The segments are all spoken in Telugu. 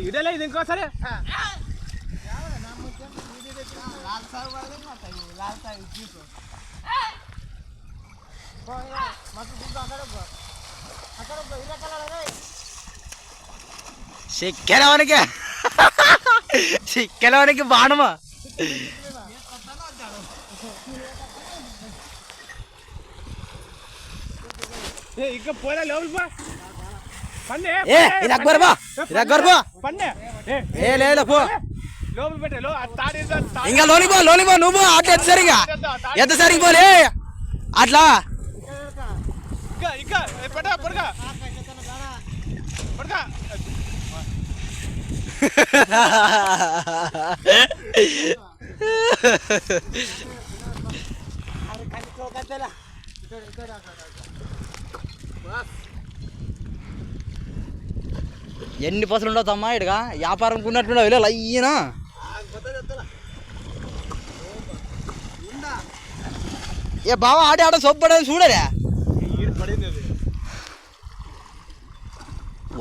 ఇదేలే ఇది ఇంకోసారి చిక్కెలవానికి బాణమా ఇంకా పోలే లోపల ఇంకా లోనిపో నువ్వు అట్లా సరిగా ఎంత సరిగా పోలే అట్లా ఎన్ని పసులు ఉండవు తమ్మా ఇటుగా వ్యాపారం కొన్నట్టుండవు ఇలా అయ్యినా ఏ బావ ఆడ సొప్పడేది చూడరా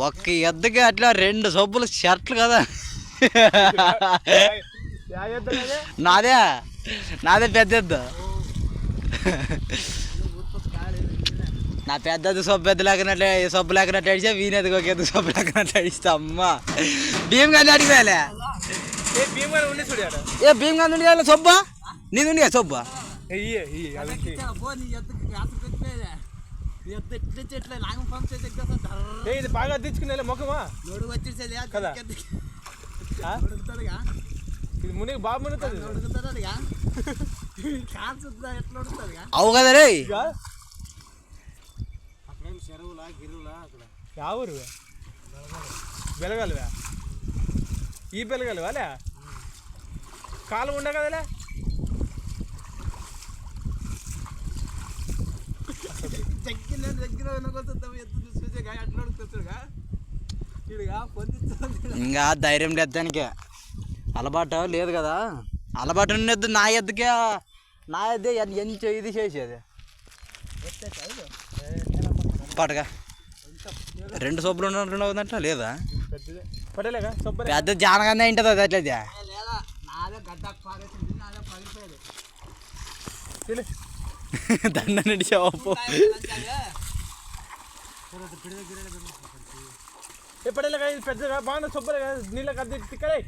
ఒక్క ఎద్దుకి అట్లా 2 సబ్బులు షర్ట్లు కదా నాదే పెద్ద ఎద్దు నా పెద్దది సబ్బు పెద్ద లేకనట్లే సబ్బు లేకనట్టు అడిచా వీనెదికి ఒక ఎద్దు సబ్బు లేకనట్టు అడిస్తా అమ్మా భీమ్ గాంధీ అడిగిపోయాలే ఏ భీమ్ గాంధీ ఉండి సబ్బా నీది ఉండి సబ్బా బాగా తెచ్చుకునే ముఖమా ఇది మునిగి బాగా మునుగుతుంది అవు కదా రే ఎవరు బెలగలవా ఈ బెలగలవాలే కాలం ఉండే కదలే ఇంకా ధైర్యం లేదానికి అలవాటు లేదు కదా అలవాటు ఉండేది నా ఎద్దుకే నా ఎద్దే ఎంత ఇది చేసేది పాటగా 2 సబ్బులు ఉన్నట్టు లేదా పెద్ద జానగానే ఉంటుంది అది అట్లయితే దండ నడిచావు ఎప్పుడైనా ఇది పెద్దగా బాగా సొబ్బలే నీళ్ళకి అద్దె తిక్కడే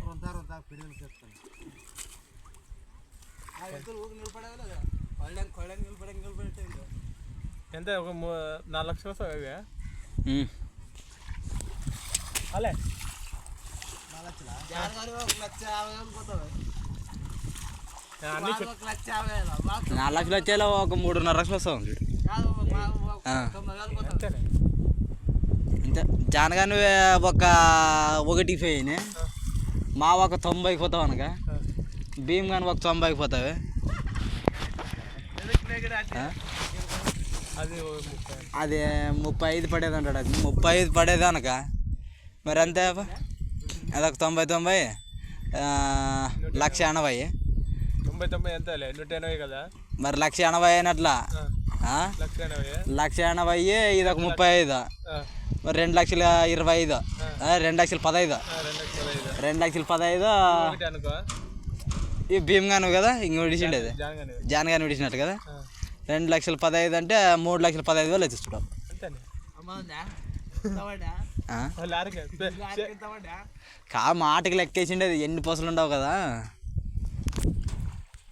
ఎంత ఒక 4 లక్షలు వస్తాయి అలే 4 లక్షలు వచ్చేలా ఒక 3.5 లక్షలు వస్తుంది ఇంత జానగాని ఒక 1 పోయినాయి మా ఒక 90కి పోతావు అనక భీమ్ కానీ ఒక 90కి పోతావి అది 35 పడేది అంటాడు అది 35 పడేది అనక మరి అంతే అదొక 90 180 మరి 180 అయినట్లా 180 ఇది ఒక 35 మరి 2,25,000 2,15,000 2,15,000 ఈ భీమ్ గాను కదా ఇంక విడిచిండేది జాన్ గాని విడిచినట్టు కదా 2,15,000 అంటే 3,15,000 తెచ్చుకోవడం మాటకి లెక్కేసిండేది ఎన్ని పసులు ఉండవు కదా